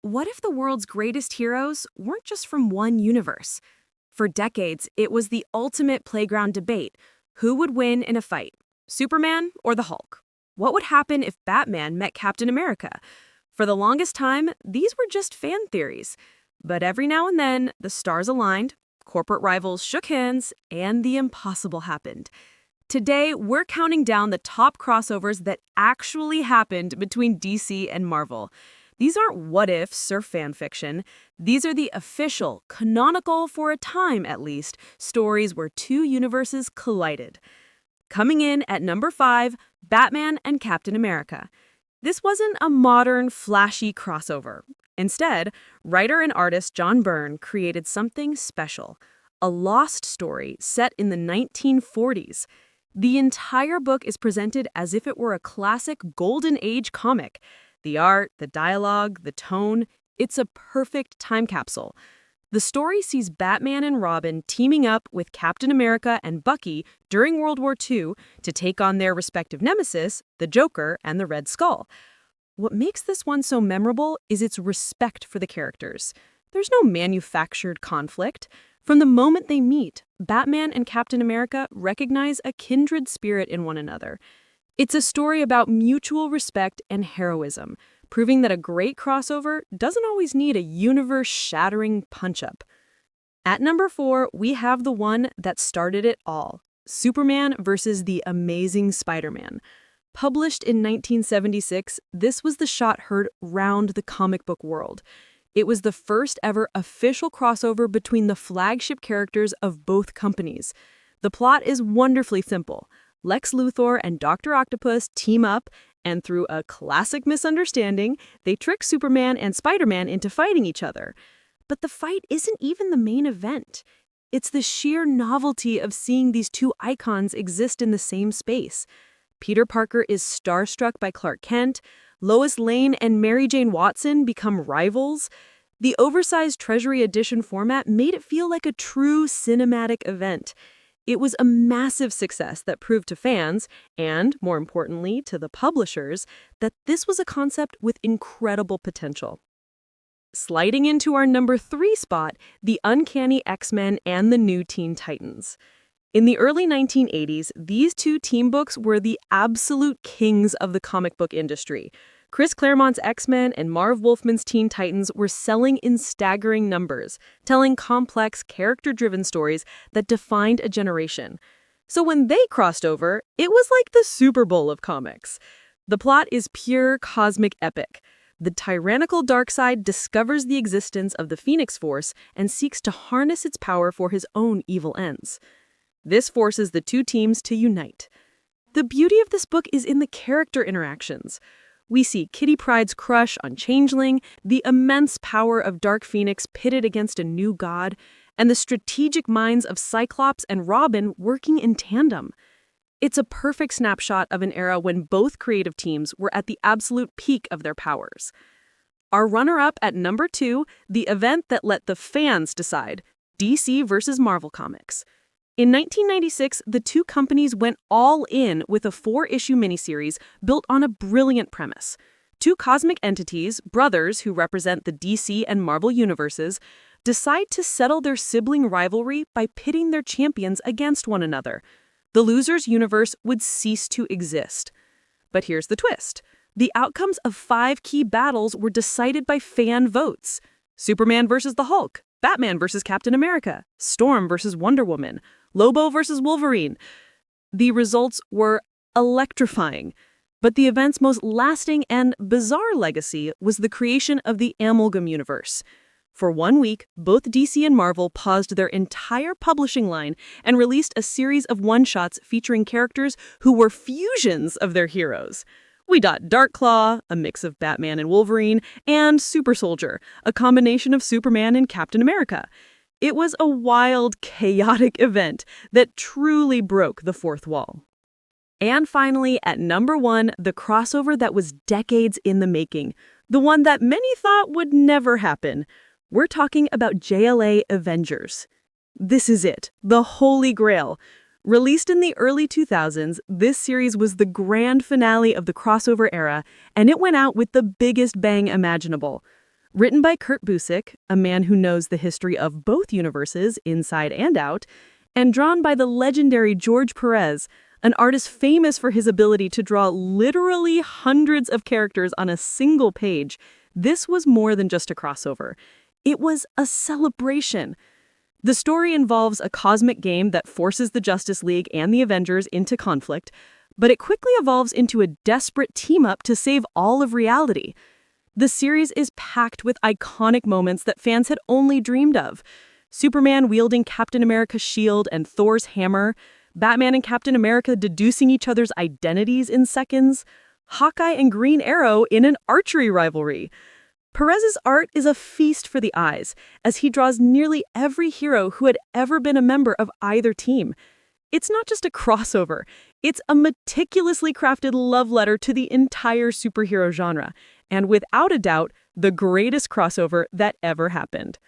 What if the world's greatest heroes weren't just from one universe? For decades, it was the ultimate playground debate. Who would win in a fight, Superman or the Hulk? What would happen if Batman met Captain America? For the longest time, these were just fan theories. But every now and then, the stars aligned, corporate rivals shook hands, and the impossible happened. Today, we're counting down the top crossovers that actually happened between DC and Marvel. These aren't what-ifs or fan fiction. These are the official, canonical, for a time at least, stories where two universes collided. Coming in at number 5, Batman and Captain America. This wasn't a modern, flashy crossover. Instead, writer and artist John Byrne created something special, a lost story set in the 1940s. The entire book is presented as if it were a classic Golden Age comic. The art, the dialogue, the tone, it's a perfect time capsule. The story sees Batman and Robin teaming up with Captain America and Bucky during World War II to take on their respective nemesis, the Joker and the Red Skull. What makes this one so memorable is its respect for the characters. There's no manufactured conflict. From the moment they meet, Batman and Captain America recognize a kindred spirit in one another. It's a story about mutual respect and heroism, proving that a great crossover doesn't always need a universe-shattering punch-up. At number 4, we have the one that started it all, Superman versus the Amazing Spider-Man. Published in 1976, this was the shot heard round the comic book world. It was the first ever official crossover between the flagship characters of both companies. The plot is wonderfully simple. Lex Luthor and Dr. Octopus team up, and through a classic misunderstanding, they trick Superman and Spider-Man into fighting each other. But the fight isn't even the main event. It's the sheer novelty of seeing these two icons exist in the same space. Peter Parker is starstruck by Clark Kent, Lois Lane and Mary Jane Watson become rivals. The oversized Treasury Edition format made it feel like a true cinematic event. It was a massive success that proved to fans, and, more importantly, to the publishers, that this was a concept with incredible potential. Sliding into our number 3 spot, the Uncanny X-Men and the New Teen Titans. In the early 1980s, these two team books were the absolute kings of the comic book industry. Chris Claremont's X-Men and Marv Wolfman's Teen Titans were selling in staggering numbers, telling complex, character-driven stories that defined a generation. So when they crossed over, it was like the Super Bowl of comics. The plot is pure cosmic epic. The tyrannical Darkseid discovers the existence of the Phoenix Force and seeks to harness its power for his own evil ends. This forces the two teams to unite. The beauty of this book is in the character interactions. We see Kitty Pryde's crush on Changeling, the immense power of Dark Phoenix pitted against a new god, and the strategic minds of Cyclops and Robin working in tandem. It's a perfect snapshot of an era when both creative teams were at the absolute peak of their powers. Our runner-up at number 2, the event that let the fans decide, DC versus Marvel Comics. In 1996, the two companies went all in with a 4-issue miniseries built on a brilliant premise. Two cosmic entities, brothers who represent the DC and Marvel universes, decide to settle their sibling rivalry by pitting their champions against one another. The loser's universe would cease to exist. But here's the twist. The outcomes of 5 key battles were decided by fan votes. Superman versus the Hulk, Batman versus Captain America, Storm versus Wonder Woman, Lobo versus Wolverine. The results were electrifying. But the event's most lasting and bizarre legacy was the creation of the Amalgam Universe. For 1 week, both DC and Marvel paused their entire publishing line and released a series of one-shots featuring characters who were fusions of their heroes. We got Darkclaw, a mix of Batman and Wolverine, and Super Soldier, a combination of Superman and Captain America. It was a wild, chaotic event that truly broke the fourth wall. And finally, at number 1, the crossover that was decades in the making, the one that many thought would never happen. We're talking about JLA Avengers. This is it, the Holy Grail. Released in the early 2000s, this series was the grand finale of the crossover era, and it went out with the biggest bang imaginable. Written by Kurt Busiek, a man who knows the history of both universes, inside and out, and drawn by the legendary George Perez, an artist famous for his ability to draw literally hundreds of characters on a single page, this was more than just a crossover. It was a celebration. The story involves a cosmic game that forces the Justice League and the Avengers into conflict, but it quickly evolves into a desperate team-up to save all of reality. The series is packed with iconic moments that fans had only dreamed of. Superman wielding Captain America's shield and Thor's hammer, Batman and Captain America deducing each other's identities in seconds, Hawkeye and Green Arrow in an archery rivalry. Perez's art is a feast for the eyes, as he draws nearly every hero who had ever been a member of either team. It's not just a crossover, it's a meticulously crafted love letter to the entire superhero genre, and without a doubt, the greatest crossover that ever happened.